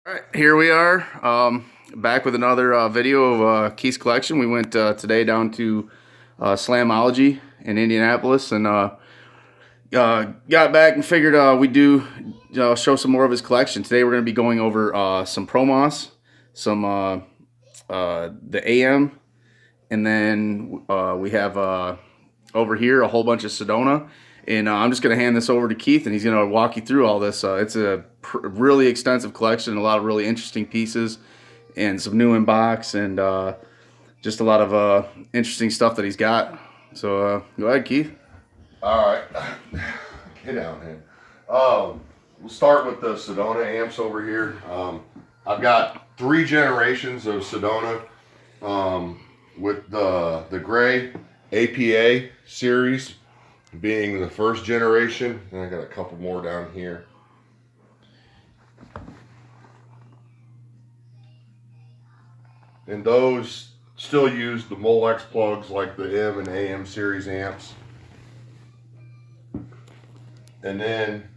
All right, here we are, back with another video of Keith's collection. We went today down to Slamology in Indianapolis and got back and figured we'd do show some more of his collection. Today we're going to be going over some Pro-Mos, some the AM, and then we have over here a whole bunch of Sedona. And I'm just going to hand this over to Keith, and he's going to walk you through all this. It's a really extensive collection, a lot of really interesting pieces, and some new in box, and just a lot of interesting stuff that he's got. So go ahead, Keith. All right, get down here. We'll start with the Sedona amps over here. I've got 3 generations of Sedona with the gray APA series being the first generation, and I got a couple more down here. And those still use the Molex plugs like the M and AM series amps. And then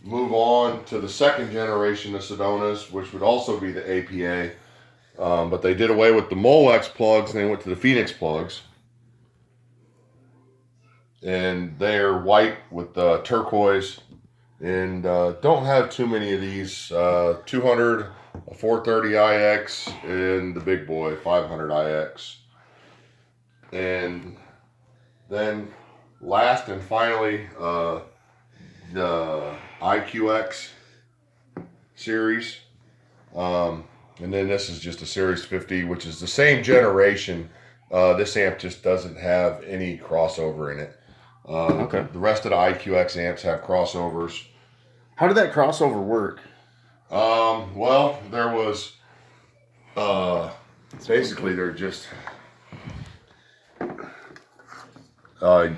move on to the second generation of Sedonas, which would also be the APA. But they did away with the Molex plugs and they went to the Phoenix plugs. And they're white with turquoise, and don't have too many of these. 200, a 430 IX, and the big boy 500 IX. And then last and finally, the IQX series. And then this is just a Series 50, which is the same generation. This amp just doesn't have any crossover in it. Okay. The rest of the IQX amps have crossovers. How did that crossover work? Well, there was basically they're just a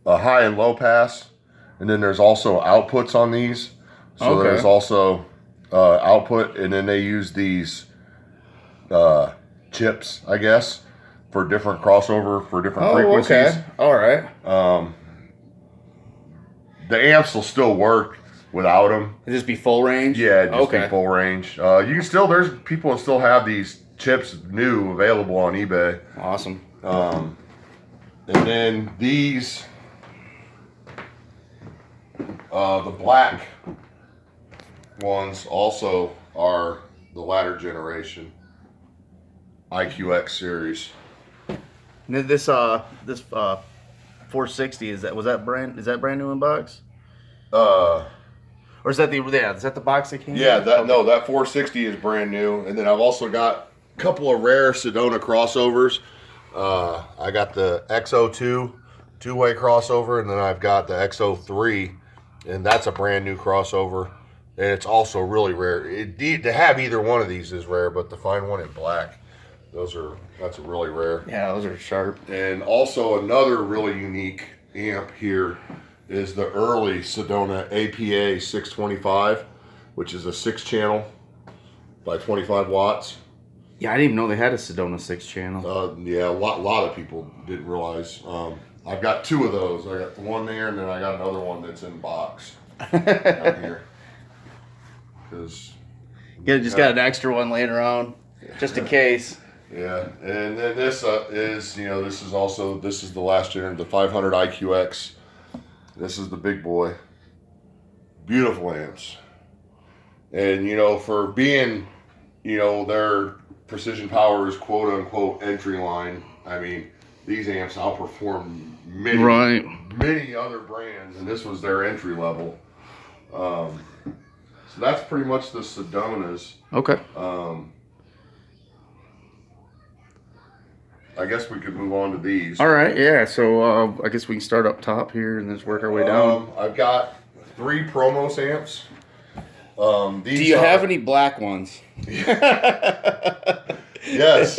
high and low pass, and then there's also outputs on these. So Okay. there's also output, and then they use these chips, I guess, for different crossover for different frequencies. Okay. All right. The amps will still work without them. It'd just be full range? Yeah, just okay. be full range. You can still, there's people that still have these chips new available on eBay. Awesome. And then these, the black ones also are the latter generation IQX series. And then this 460 is that brand new in box? Or is that the box that came? Yeah, that 460 is brand new, and then I've also got a couple of rare Sedona crossovers. I got the XO2 two-way crossover, and then I've got the XO3, and that's a brand new crossover, and it's also really rare. To have either one of these is rare, but to find one in black, that's really rare. Yeah, those are sharp. And also another really unique amp here is the early Sedona APA 625, which is a 6-channel by 25 watts. Yeah, I didn't even know they had a Sedona 6-channel. Yeah, a lot of people didn't realize. I've got 2 of those. I got the one there, and then I got another one that's in box down here. Because got an extra one laying around, just in case. Yeah, and then this is this is the last generation, the 500 IQX. This is the big boy. Beautiful amps. And for being, their Precision Power is quote unquote entry line. I mean, these amps outperform many other brands, and this was their entry level. So that's pretty much the Sedonas. Okay. I guess we could move on to these. All right, yeah. So I guess we can start up top here and just work our way down. I've got 3 Pro-Mos amps. Do you have any black ones? Yes,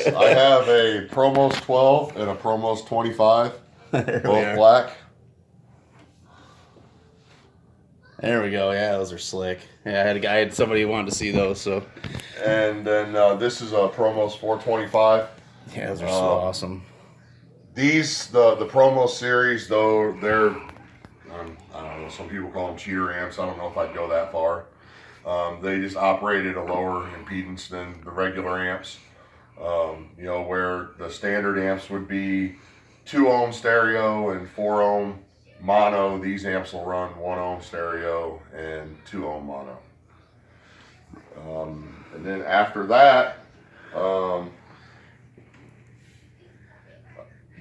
I have a Pro-Mos 12 and a Pro-Mos 25, both black. There we go. Yeah, those are slick. Yeah, I had somebody who wanted to see those. So. And then this is a Pro-Mos 425. Yeah, those are so awesome. These, the Pro-Mos series, though, they're, I don't know, some people call them cheater amps. I don't know if I'd go that far. They just operate at a lower impedance than the regular amps. You know, where the standard amps would be 2 ohm stereo and 4 ohm mono, these amps will run 1 ohm stereo and 2 ohm mono. And then after that,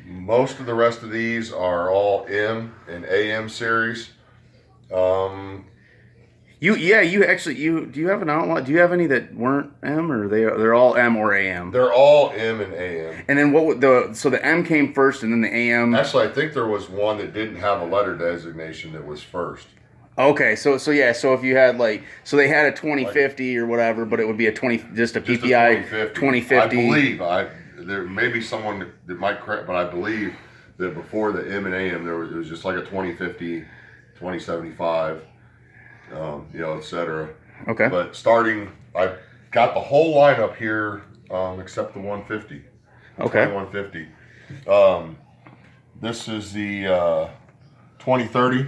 most of the rest of these are all M and AM series. You do you have an outlaw? Do you have any that weren't M, or they're all M or AM? They're all M and AM. And then the M came first, and then the AM. Actually, I think there was one that didn't have a letter designation that was first. Okay, so if you had they had a 2050 or whatever, but it would be a PPI 2050. I believe there may be someone that might correct, but I believe that before the M and AM it was just like a 2050, 2075, you know, etc. Okay. But starting, I got the whole lineup here except the 150. Okay. 150. This is the 2030.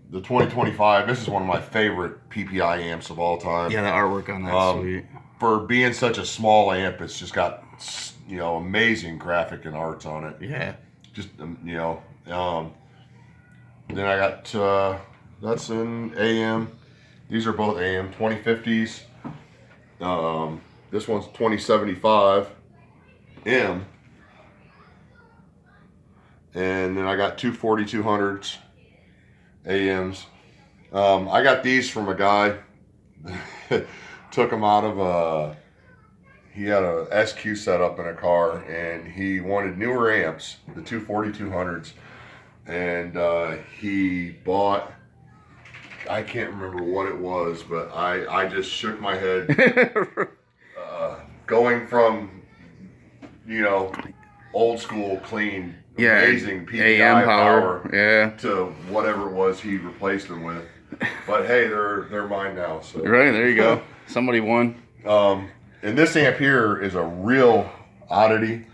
The 2025, this is one of my favorite PPI amps of all time. Yeah, the artwork on that sweet. For being such a small amp, it's just got, you know, amazing graphic and arts on it. Yeah. Just, you know. Then I got, that's in AM. These are both AM, 2050s. This one's 2075 M. And then I got two 4200s. AMs. I got these from a guy. Took them out of he had a SQ set up in a car, and he wanted newer amps, the two 4200s, and he bought, I can't remember what it was, but I just shook my head. Going from, you know, old school clean, amazing PPI AM power, to whatever it was he replaced them with. But hey, they're mine now. So right, there you go. Somebody won. And this amp here is a real oddity.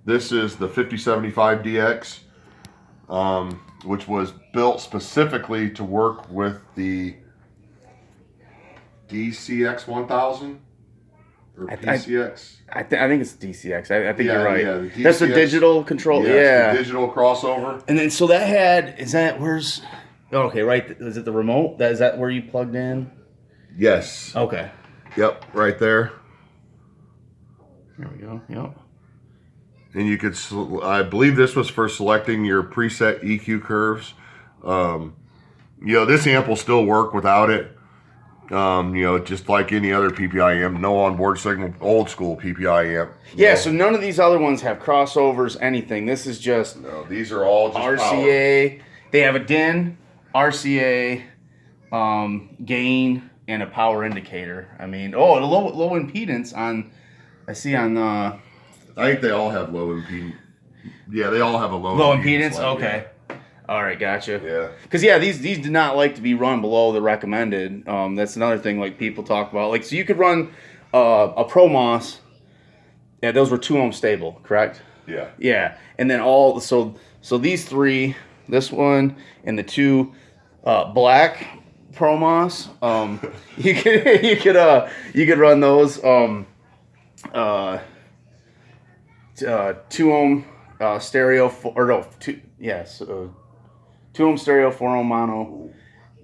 This is the 5075 DX, which was built specifically to work with the DCX 1000 or PCX. I think it's DCX. I think you're right. Yeah, the DCX, that's the digital control. Yeah, the digital crossover. And then so where's? Okay, right. Is it the remote? Is that where you plugged in? Yes. Okay. Yep, right there. There we go. Yep. And you could, I believe this was for selecting your preset EQ curves. You know, this amp will still work without it. You know, just like any other PPI amp, no onboard signal, old school PPI amp. Yeah, so none of these other ones have crossovers, anything. This is just these are all just RCA. Power. They have a DIN, RCA, gain, and a power indicator. I mean, a low impedance on. I see on. I think they all have low impedance. Yeah, they all have a low impedance. Okay. All right, gotcha. Yeah. Because these do not like to be run below the recommended. That's another thing like people talk about. Like, so you could run a Pro-Mos. Yeah, those were 2 ohm stable, correct? Yeah. Yeah, and then so these three, this one and the two black Pro-Mos, you could run those 2 ohm stereo 2 ohm stereo, 4 ohm mono,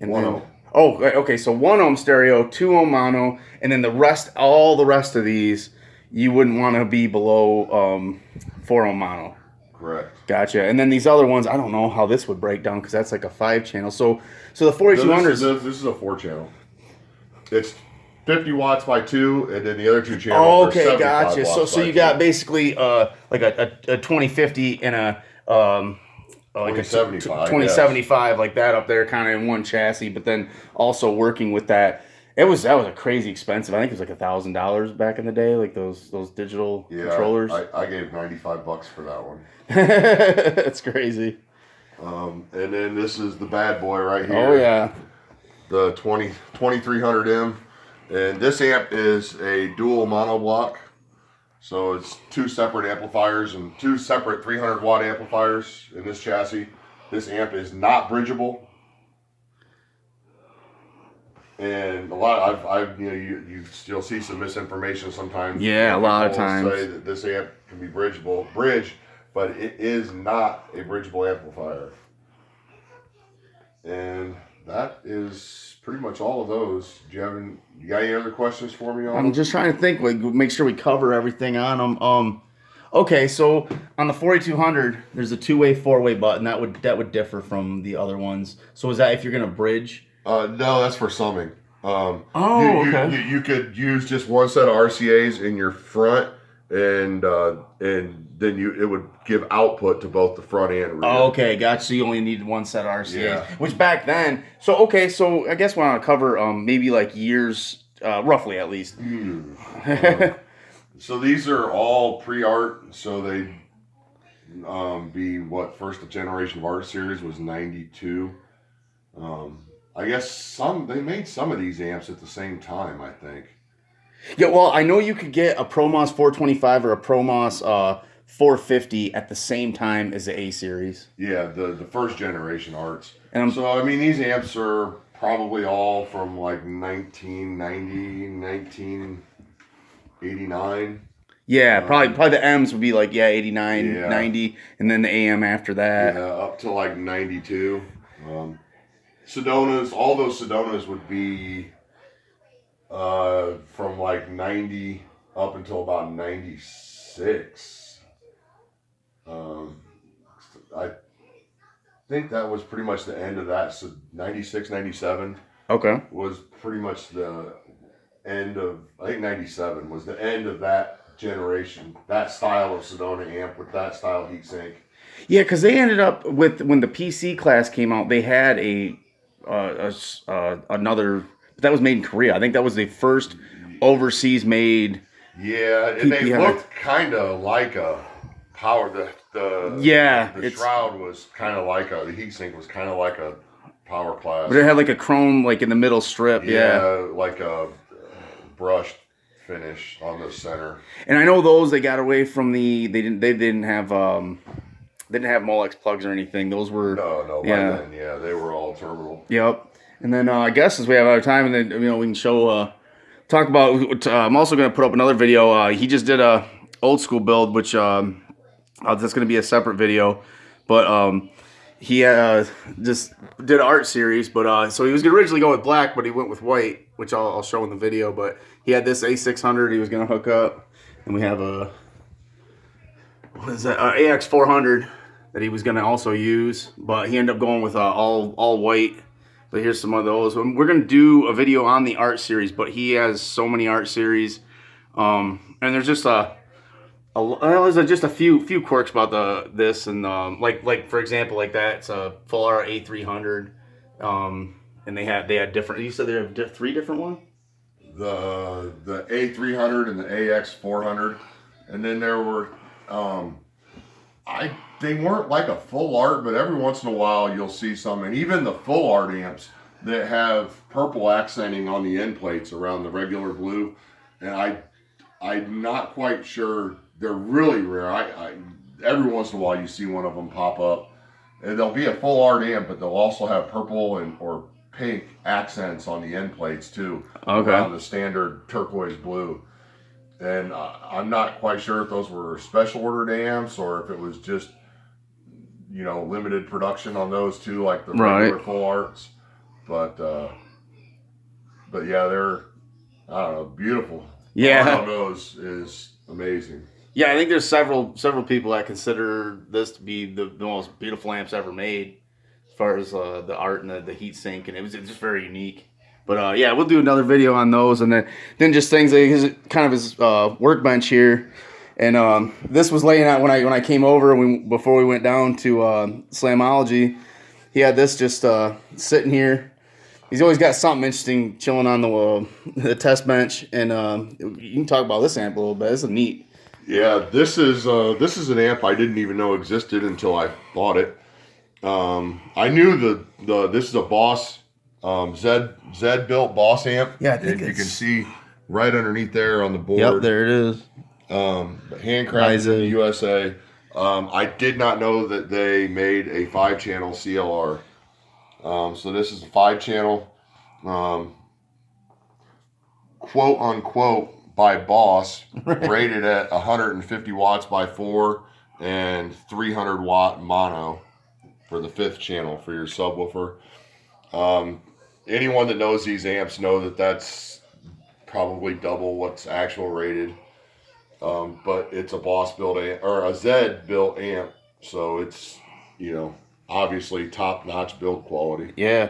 and 1 then ohm. Okay, so 1 ohm stereo, 2 ohm mono, and then all the rest of these you wouldn't want to be below 4 ohm mono. Correct. Gotcha. And then these other ones, I don't know how this would break down because that's like a 5 channel. So the 4200s. This is a 4 channel. It's 50 watts by 2, and then the other 2 channels. Okay, gotcha. So you got basically like a 2050 and a 2075 like that up there, kind of in one chassis. But then also working with that. That was a crazy expensive. I think it was like $1,000 back in the day, like those digital controllers. I gave $95 for that one. That's crazy. And then this is the bad boy right here. Oh yeah, the 2300M, and this amp is a dual monoblock, so it's 2 separate amplifiers and 2 separate 300 watt amplifiers in this chassis. This amp is not bridgeable. And a lot, I've you'll see some misinformation sometimes. Yeah, a lot of People times. say that this amp can be bridge, but it is not a bridgeable amplifier. And that is pretty much all of those. You got any other questions for me on I'm them? just trying to think, like, make sure we cover everything on them. Okay, so on the 4200, there's a two-way, four-way button that would differ from the other ones. So is that if you're gonna bridge? No, that's for summing. Okay. You could use just one set of RCA's in your front, and then it would give output to both the front and rear. Oh, okay, gotcha. So you only need one set of RCA's, Yeah. which back then. So okay, so I guess we want to cover maybe like years, roughly at least. So these are all pre-art. So they be what first generation of art series was 92. I guess they made some of these amps at the same time, I think. Yeah, well, I know you could get a Pro-Mos 425 or a Pro-Mos 450 at the same time as the A series. Yeah, the first generation arts. And so I mean, these amps are probably all from like 1990, 1989. Yeah, probably the M's would be like 89, Yeah. 90, and then the AM after that. Yeah, up to like 92. Sedonas, all those Sedonas would be from like 90 up until about 96. I think that was pretty much the end of that. So 96, 97 Okay. was pretty much the end of, I think 97 was the end of that generation, that style of Sedona amp with that style heatsink. Yeah, because they ended up with, when the PC class came out, they had another, that was made in Korea. I think that was the first overseas made. Yeah, and they PPI. looked kind of like a power. The shroud was kind of like the heatsink was kind of like a power class. But it had like a chrome like in the middle strip. Yeah. Like a brushed finish on the center. And I know those they got away from they didn't have Molex plugs or anything. Those were No. Yeah. By then, they were all terminal. Yep. And then I guess as we have our time, and then we can talk about. I'm also going to put up another video. He just did a old school build, which that's going to be a separate video. But he just did an art series. But so he was going to originally go with black, but he went with white, which I'll show in the video. But he had this A600 he was going to hook up, and we have a AX400 that he was going to also use, but he ended up going with all white. But here's some of those. We're going to do a video on the art series, but he has so many art series, and there's just just a few quirks about this, and like for example, like that it's a full art A300, and they had different. You said they have three different ones. The A300 and the AX400, and then there were they weren't like a full art, but every once in a while you'll see some, and even the full art amps that have purple accenting on the end plates around the regular blue, and I'm not quite sure. They're really rare. Every once in a while you see one of them pop up, and they'll be a full art amp, but they'll also have purple or pink accents on the end plates too, around the standard turquoise blue. And I'm not quite sure if those were special ordered amps or if it was just, limited production on those too, like the regular full arts. But yeah, they're, I don't know, beautiful. Yeah. Art on those is amazing. Yeah, I think there's several people that consider this to be the most beautiful amps ever made, as far as the art and the heat sink, and it's just very unique. But yeah, we'll do another video on those, and then just things like his workbench here, and this was laying out when I came over before we went down to Slamology. He had this just sitting here. He's always got something interesting chilling on the test bench, and you can talk about this amp a little bit. It's neat. Yeah, this is an amp I didn't even know existed until I bought it. I knew this is a Boss. Zed built Boss amp. Yeah, I think you can see right underneath there on the board. Yep, there it is. Handcrafted in the USA. I did not know that they made a 5-channel CLR. So this is a 5-channel. quote unquote by Boss, rated at 150 watts by 4 and 300 watt mono for the 5th channel for your subwoofer. Anyone that knows these amps know that that's probably double what's actual rated. But it's a Boss built amp, or a Z built amp, so it's, you know, obviously top notch build quality. Yeah.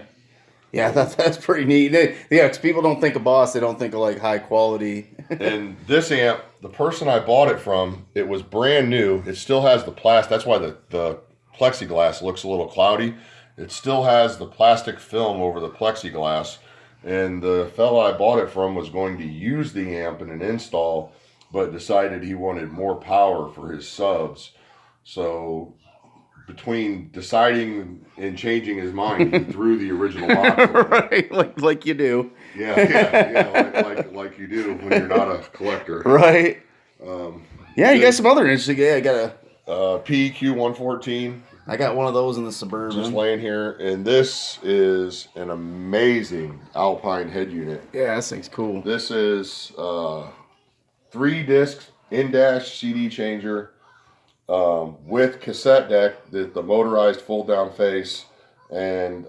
Yeah, that's pretty neat. Yeah, because people don't think of Boss, they don't think of like high quality. And this amp, the person I bought it from, it was brand new. It still has the plastic. That's why the plexiglass looks a little cloudy. It still has the plastic film over the plexiglass. And the fella I bought it from was going to use the amp in an install, but decided he wanted more power for his subs. So between deciding and changing his mind, he threw the original box away. Right, like you do. Yeah, like you do when you're not a collector. Right. Yeah, you got some other interesting. Yeah, I got a PEQ 114. I got one of those in the Suburban. Just laying here, and this is an amazing Alpine head unit. Yeah, this thing's cool. This is 3-disc in-dash CD changer. With cassette deck, the motorized fold-down face, and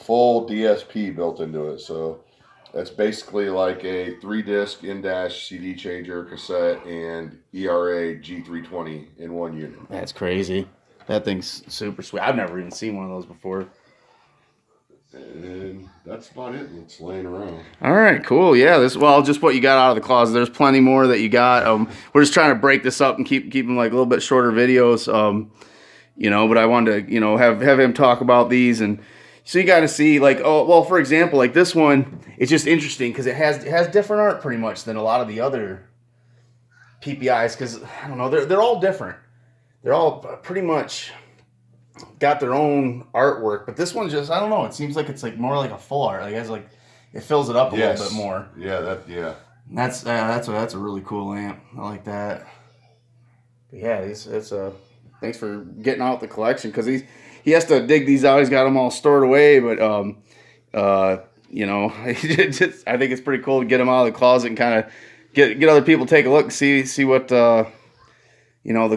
full DSP built into it. So that's basically like a 3-disc in-dash CD changer, cassette, and ERA G320 in one unit. That's crazy. That thing's super sweet. I've never even seen one of those before. And that's about it. It's laying around. All right, cool. Yeah, just what you got out of the closet. There's plenty more that you got. We're just trying to break this up and keep them like a little bit shorter videos. But I wanted to, have him talk about these, and so you got to see like, for example, like this one, it's just interesting because it has different art pretty much than a lot of the other PPIs, because I don't know, they're all different. They're all pretty much got their own artwork, but this one just, I don't know, it seems like it's like more like a full art. Like it fills it up a little bit more. Yeah, that's a really cool amp. I like that. But yeah, thanks for getting out the collection, because he has to dig these out. He's got them all stored away, but I think it's pretty cool to get them out of the closet and kind of get other people to take a look and see what the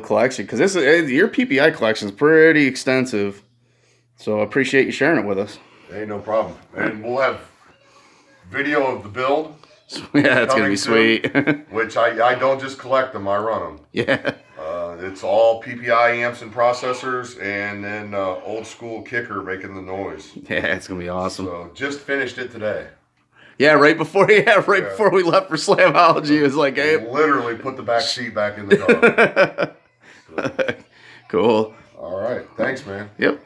collection, because your PPI collection is pretty extensive, so I appreciate you sharing it with us. Ain't no problem. And we'll have video of the build. Yeah, it's gonna be sweet. Which I don't just collect them, I run them. Yeah. It's all PPI amps and processors, and then old school kicker making the noise. Yeah, it's gonna be awesome. So just finished it today. Yeah, right before we left for Slamology, it was like, hey, literally put the back seat back in the car. Cool. All right, thanks, man. Yep.